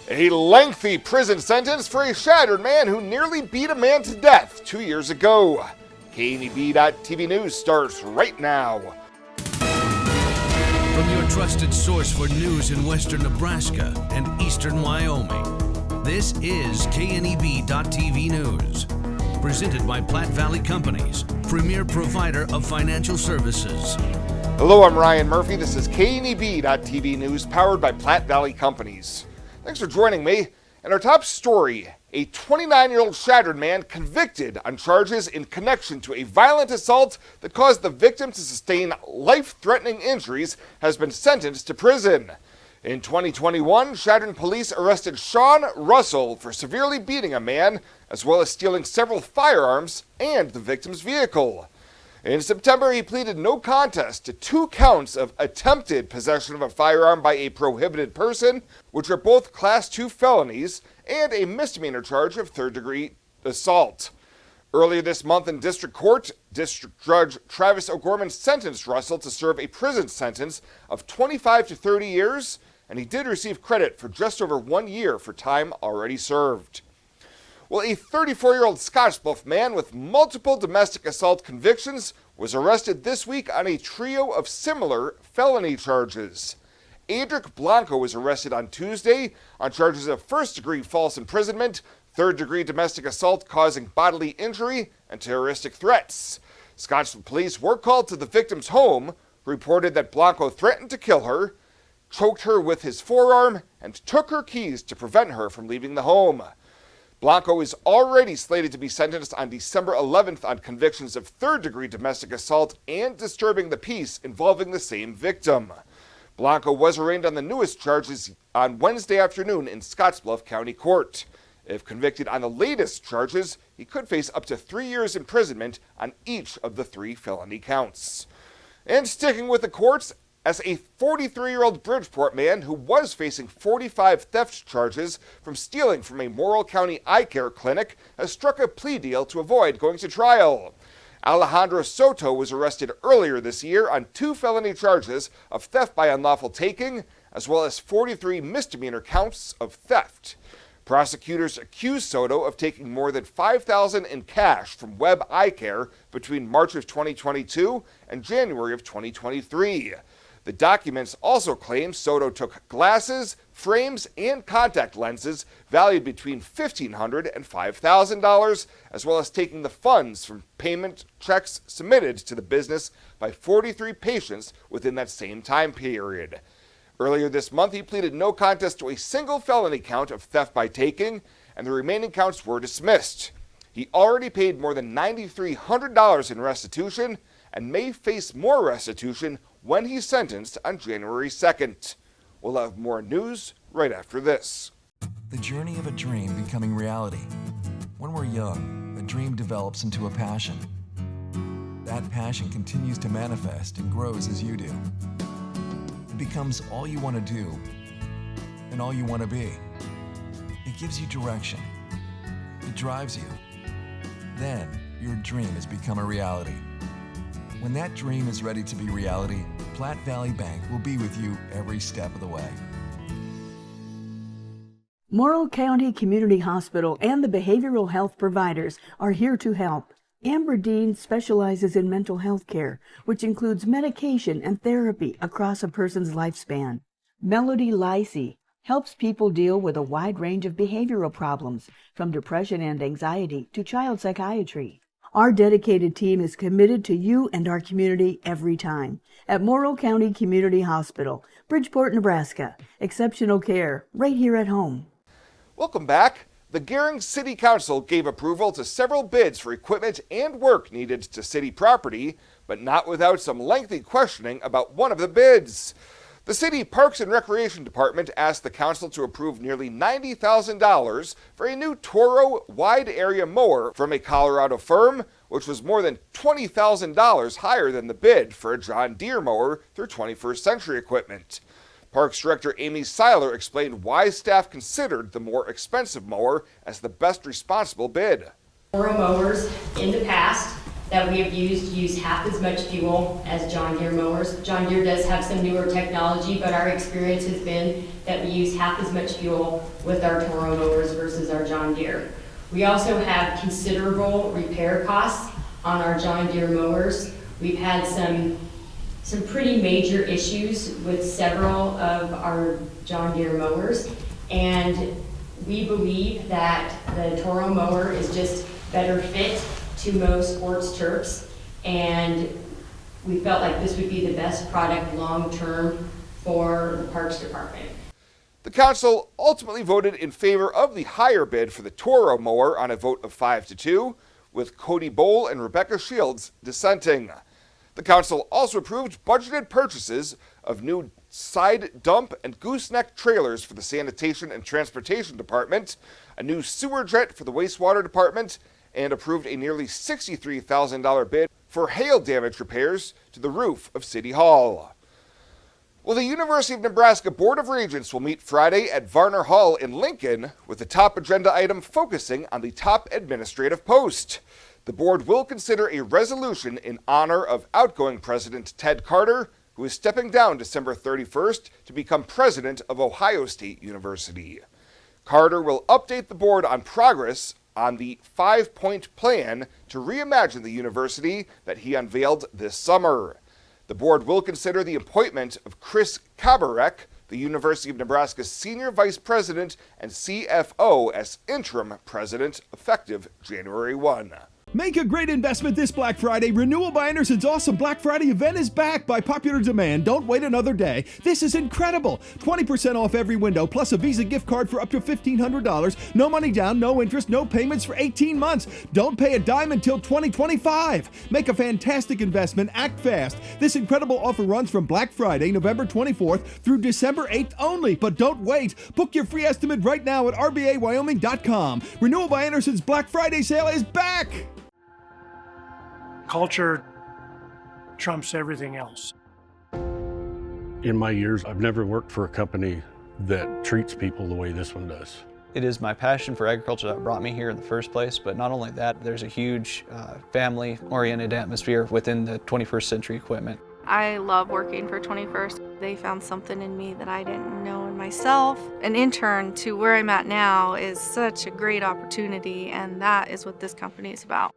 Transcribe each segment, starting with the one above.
A lengthy prison sentence for a shattered man who nearly beat a man to death 2 years ago. KNEB.TV News starts right now. From your trusted source for news in western Nebraska and eastern Wyoming, this is KNEB.TV News. Presented by Platte Valley Companies, premier provider of financial services. Hello, I'm Ryan Murphy. This is KNEB.TV News, powered by Platte Valley Companies. Thanks for joining me. And our top story, a 29-year-old shattered man convicted on charges in connection to a violent assault that caused the victim to sustain life-threatening injuries has been sentenced to prison. In 2021, Chadron police arrested Sean Russell for severely beating a man, as well as stealing several firearms and the victim's vehicle. In September, he pleaded no contest to 2 counts of attempted possession of a firearm by a prohibited person, which are both Class 2 felonies, and a misdemeanor charge of third-degree assault. Earlier this month in district court, District Judge Travis O'Gorman sentenced Russell to serve a prison sentence of 25 to 30 years, and he did receive credit for just over 1 year for time already served. Well, a 34-year-old Scottsbluff man with multiple domestic assault convictions was arrested this week on a trio of similar felony charges. Adric Blanco was arrested on Tuesday on charges of first-degree false imprisonment, third-degree domestic assault causing bodily injury, and terroristic threats. Scottsbluff police were called to the victim's home, reported that Blanco threatened to kill her, choked her with his forearm, and took her keys to prevent her from leaving the home. Blanco is already slated to be sentenced on December 11th on convictions of third-degree domestic assault and disturbing the peace involving the same victim. Blanco was arraigned on the newest charges on Wednesday afternoon in Scottsbluff County Court. If convicted on the latest charges, he could face up to 3 years imprisonment on each of the 3 felony counts. And sticking with the courts, as a 43-year-old Bridgeport man who was facing 45 theft charges from stealing from a Morrill County eye care clinic has struck a plea deal to avoid going to trial. Alejandro Soto was arrested earlier this year on 2 felony charges of theft by unlawful taking, as well as 43 misdemeanor counts of theft. Prosecutors accused Soto of taking more than $5,000 in cash from Webb Eye Care between March of 2022 and January of 2023. The documents also claim Soto took glasses, frames, and contact lenses valued between $1,500 and $5,000, as well as taking the funds from payment checks submitted to the business by 43 patients within that same time period. Earlier this month, he pleaded no contest to a single felony count of theft by taking, and the remaining counts were dismissed. He already paid more than $9,300 in restitution and may face more restitution when he's sentenced on January 2nd. We'll have more news right after this. The journey of a dream becoming reality. When we're young, a dream develops into a passion. That passion continues to manifest and grows as you do. It becomes all you want to do and all you want to be. It gives you direction. It drives you. Then, your dream has become a reality. When that dream is ready to be reality, Platte Valley Bank will be with you every step of the way. Morrill County Community Hospital and the behavioral health providers are here to help. Amber Dean specializes in mental health care, which includes medication and therapy across a person's lifespan. Melody Lacey helps people deal with a wide range of behavioral problems, from depression and anxiety to child psychiatry. Our dedicated team is committed to you and our community every time. At Morrill County Community Hospital, Bridgeport, Nebraska. Exceptional care right here at home. Welcome back. The Gering City Council gave approval to several bids for equipment and work needed to city property, but not without some lengthy questioning about one of the bids. The City Parks and Recreation Department asked the council to approve nearly $90,000 for a new Toro wide area mower from a Colorado firm, which was more than $20,000 higher than the bid for a John Deere mower through 21st Century Equipment. Parks Director Amy Seiler explained why staff considered the more expensive mower as the best responsible bid. Toro mowers in the past that we have used use half as much fuel as John Deere mowers. John Deere does have some newer technology, but our experience has been that we use half as much fuel with our Toro mowers versus our John Deere. We also have considerable repair costs on our John Deere mowers. We've had some pretty major issues with several of our John Deere mowers, and we believe that the Toro mower is just better fit to mow sports turfs, and we felt like this would be the best product long-term for the Parks Department. The council ultimately voted in favor of the higher bid for the Toro mower on a vote of 5-2, with Cody Bowl and Rebecca Shields dissenting. The council also approved budgeted purchases of new side dump and gooseneck trailers for the Sanitation and Transportation Department, a new sewer jet for the Wastewater Department, and approved a nearly $63,000 bid for hail damage repairs to the roof of City Hall. Well, the University of Nebraska Board of Regents will meet Friday at Varner Hall in Lincoln with the top agenda item focusing on the top administrative post. The board will consider a resolution in honor of outgoing President Ted Carter, who is stepping down December 31st to become president of Ohio State University. Carter will update the board on progress on the 5-point plan to reimagine the university that he unveiled this summer. The board will consider the appointment of Chris Kabarek, the University of Nebraska's senior vice president and CFO, as interim president effective January 1. Make a great investment this Black Friday. Renewal by Anderson's awesome Black Friday event is back by popular demand. Don't wait another day. This is incredible. 20% off every window, plus a Visa gift card for up to $1,500. No money down, no interest, no payments for 18 months. Don't pay a dime until 2025. Make a fantastic investment. Act fast. This incredible offer runs from Black Friday, November 24th through December 8th only. But don't wait. Book your free estimate right now at rbawyoming.com. Renewal by Anderson's Black Friday sale is back. Culture trumps everything else. In my years, I've never worked for a company that treats people the way this one does. It is my passion for agriculture that brought me here in the first place, but not only that, there's a huge family-oriented atmosphere within the 21st Century Equipment. I love working for 21st. They found something in me that I didn't know in myself. An intern to where I'm at now is such a great opportunity, and that is what this company is about.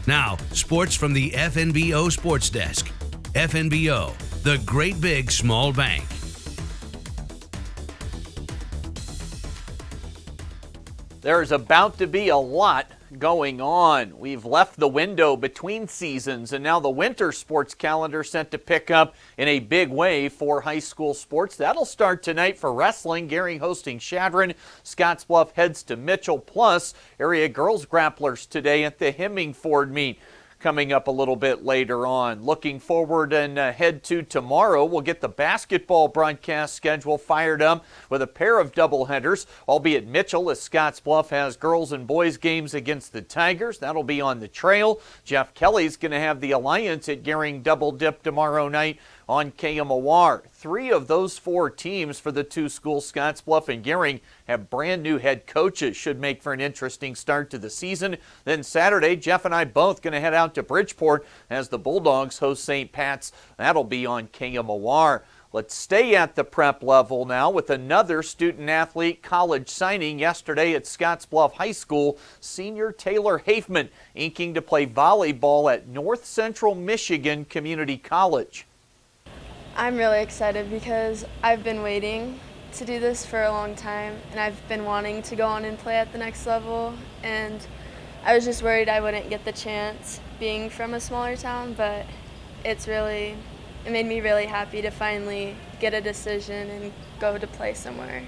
Now, sports from the FNBO Sports Desk. FNBO, the great big small bank. There's about to be a lot going on. We've left the window between seasons, and now the winter sports calendar set to pick up in a big way for high school sports. That'll start tonight for wrestling. Gary hosting Chadron. Scottsbluff heads to Mitchell, plus area girls grapplers today at the Hemmingford meet. Coming up a little bit later on. Looking forward and ahead to tomorrow, we'll get the basketball broadcast schedule fired up with a pair of doubleheaders, albeit Mitchell as Scottsbluff has girls and boys games against the Tigers. That'll be on the trail. Jeff Kelly's going to have the Alliance at Gering Double Dip tomorrow night on KMOR. 3 of those 4 teams for the 2 schools, Scottsbluff and Gering, have brand new head coaches. Should make for an interesting start to the season. Then Saturday, Jeff and I both going to head out to Bridgeport as the Bulldogs host St. Pat's. That'll be on KMOR. Let's stay at the prep level now with another student-athlete college signing yesterday at Scottsbluff High School. Senior Taylor Hafman inking to play volleyball at North Central Michigan Community College. I'm really excited because I've been waiting to do this for a long time, and I've been wanting to go on and play at the next level, and I was just worried I wouldn't get the chance being from a smaller town, but it made me really happy to finally get a decision and go to play somewhere.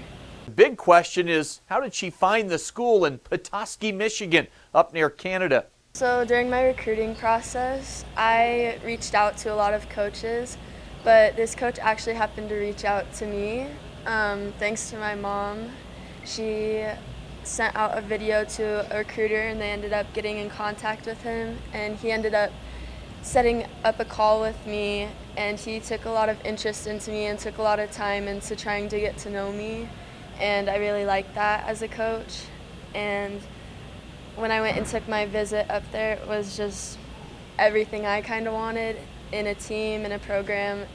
The big question is, how did she find the school in Petoskey, Michigan, up near Canada? So during my recruiting process, I reached out to a lot of coaches, but this coach actually happened to reach out to me. Thanks to my mom. She sent out a video to a recruiter and they ended up getting in contact with him, and he ended up setting up a call with me, and he took a lot of interest into me and took a lot of time into trying to get to know me, and I really liked that as a coach. And when I went and took my visit up there, it was just everything I kind of wanted in a team, in a program.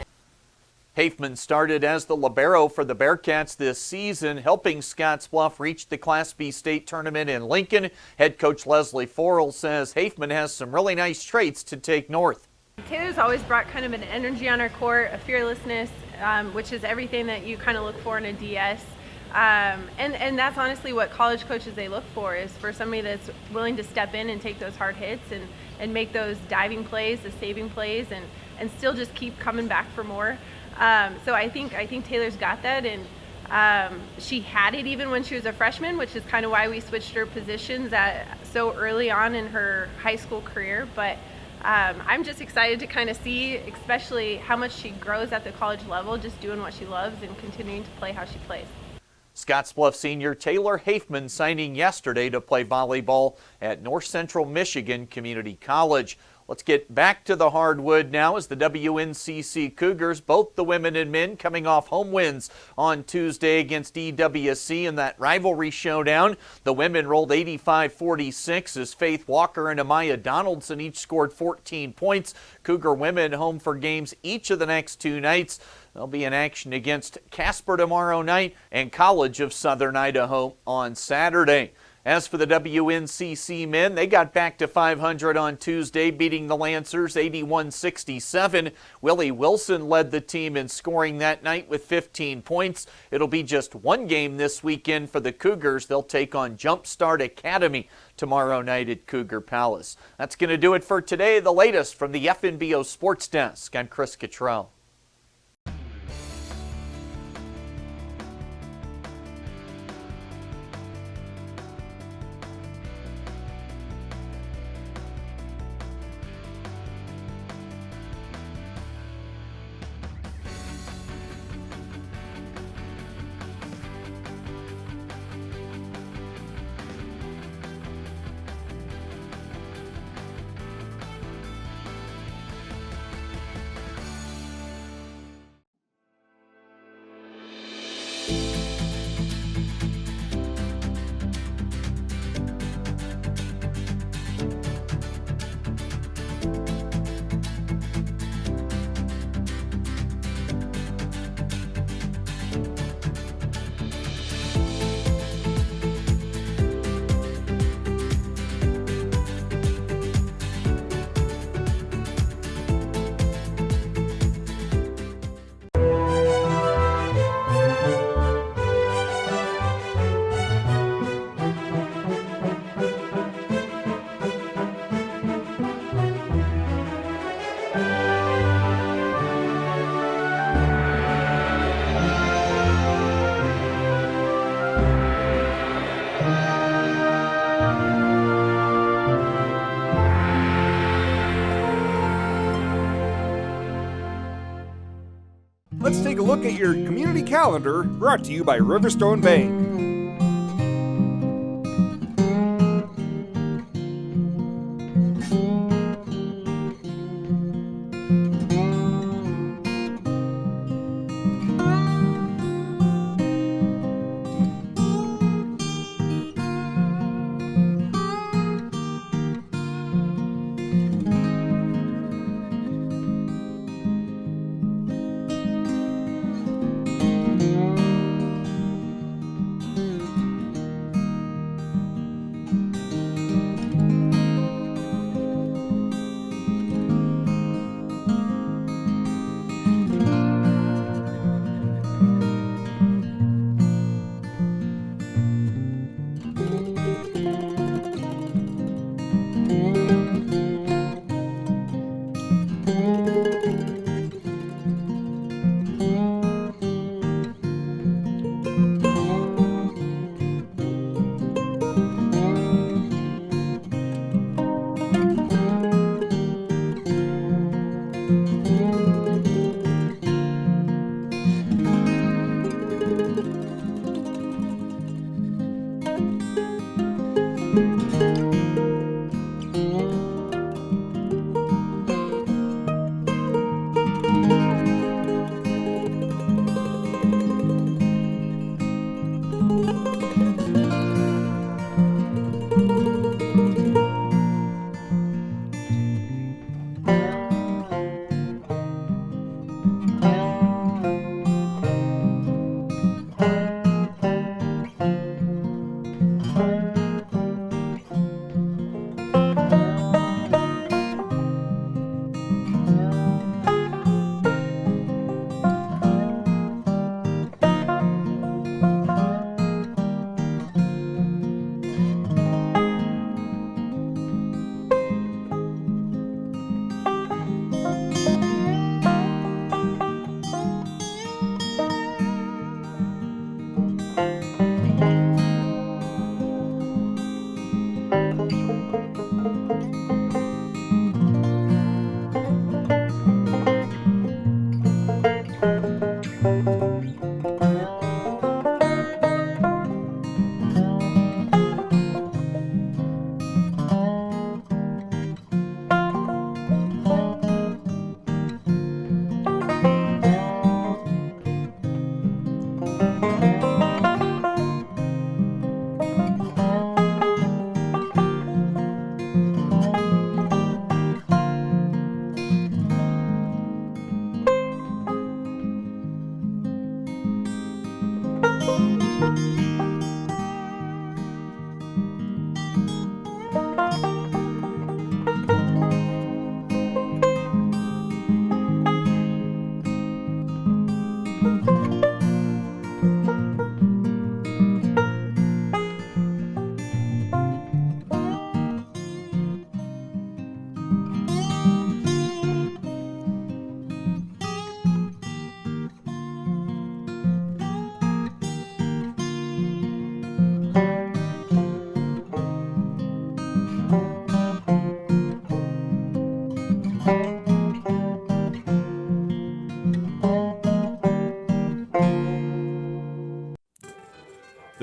Hafman started as the libero for the Bearcats this season, helping Scottsbluff reach the Class B state tournament in Lincoln. Head coach Leslie Forrell says Hafman has some really nice traits to take north. Taylor's always brought kind of an energy on our court, a fearlessness, which is everything that you kind of look for in a DS. And that's honestly what college coaches they look for, is for somebody that's willing to step in and take those hard hits and make those diving plays, the saving plays, and still just keep coming back for more. So I think Taylor's got that, and she had it even when she was a freshman, which is kind of why we switched her positions so early on in her high school career. But I'm just excited to kind of see, especially how much she grows at the college level, just doing what she loves and continuing to play how she plays. Scottsbluff senior Taylor Hafman signing yesterday to play volleyball at North Central Michigan Community College. Let's get back to the hardwood now as the WNCC Cougars, both the women and men, coming off home wins on Tuesday against EWC in that rivalry showdown. The women rolled 85-46 as Faith Walker and Amaya Donaldson each scored 14 points. Cougar women home for games each of the next 2 nights. They'll be in action against Casper tomorrow night and College of Southern Idaho on Saturday. As for the WNCC men, they got back to 500 on Tuesday, beating the Lancers 81-67. Willie Wilson led the team in scoring that night with 15 points. It'll be just one game this weekend for the Cougars. They'll take on Jumpstart Academy tomorrow night at Cougar Palace. That's going to do it for today. The latest from the FNBO Sports Desk. I'm Chris Cottrell. Let's take a look at your community calendar, brought to you by Riverstone Bank.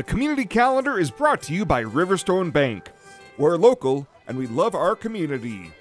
The community calendar is brought to you by Riverstone Bank. We're local and we love our community.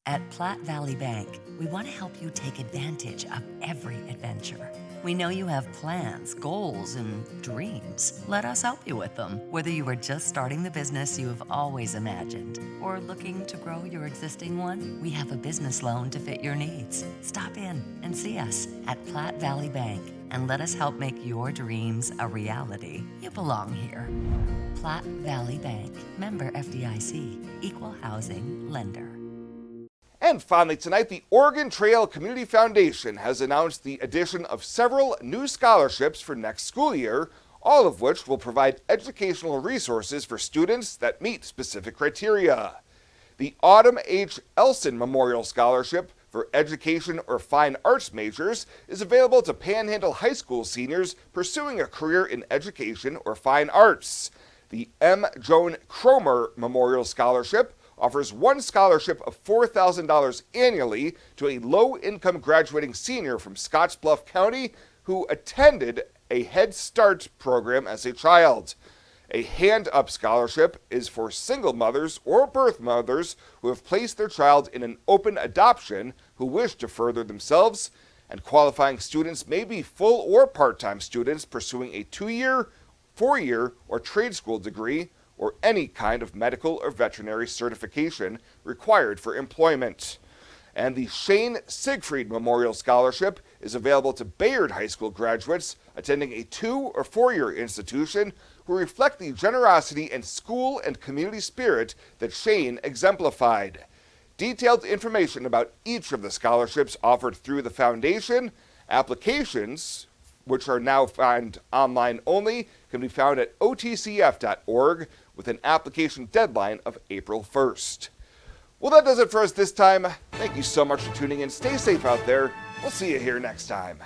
At Platte Valley Bank, we want to help you take advantage of every adventure. We know you have plans, goals, and dreams. Let us help you with them. Whether you are just starting the business you have always imagined or looking to grow your existing one, we have a business loan to fit your needs. Stop in and see us at Platte Valley Bank and let us help make your dreams a reality. You belong here. Platte Valley Bank, member FDIC, equal housing lender. And finally tonight, the Oregon Trail Community Foundation has announced the addition of several new scholarships for next school year, all of which will provide educational resources for students that meet specific criteria. The Autumn H. Elson Memorial Scholarship for education or fine arts majors is available to Panhandle High School seniors pursuing a career in education or fine arts. The M. Joan Cromer Memorial Scholarship offers one scholarship of $4,000 annually to a low-income graduating senior from Scottsbluff County who attended a Head Start program as a child. A Hand Up Scholarship is for single mothers or birth mothers who have placed their child in an open adoption who wish to further themselves, and qualifying students may be full or part-time students pursuing a 2-year, 4-year, or trade school degree, or any kind of medical or veterinary certification required for employment. And the Shane Siegfried Memorial Scholarship is available to Bayard High School graduates attending a 2- or 4-year institution who reflect the generosity and school and community spirit that Shane exemplified. Detailed information about each of the scholarships offered through the foundation, applications, which are now found online only, can be found at otcf.org with an application deadline of April 1st. Well, that does it for us this time. Thank you so much for tuning in. Stay safe out there. We'll see you here next time.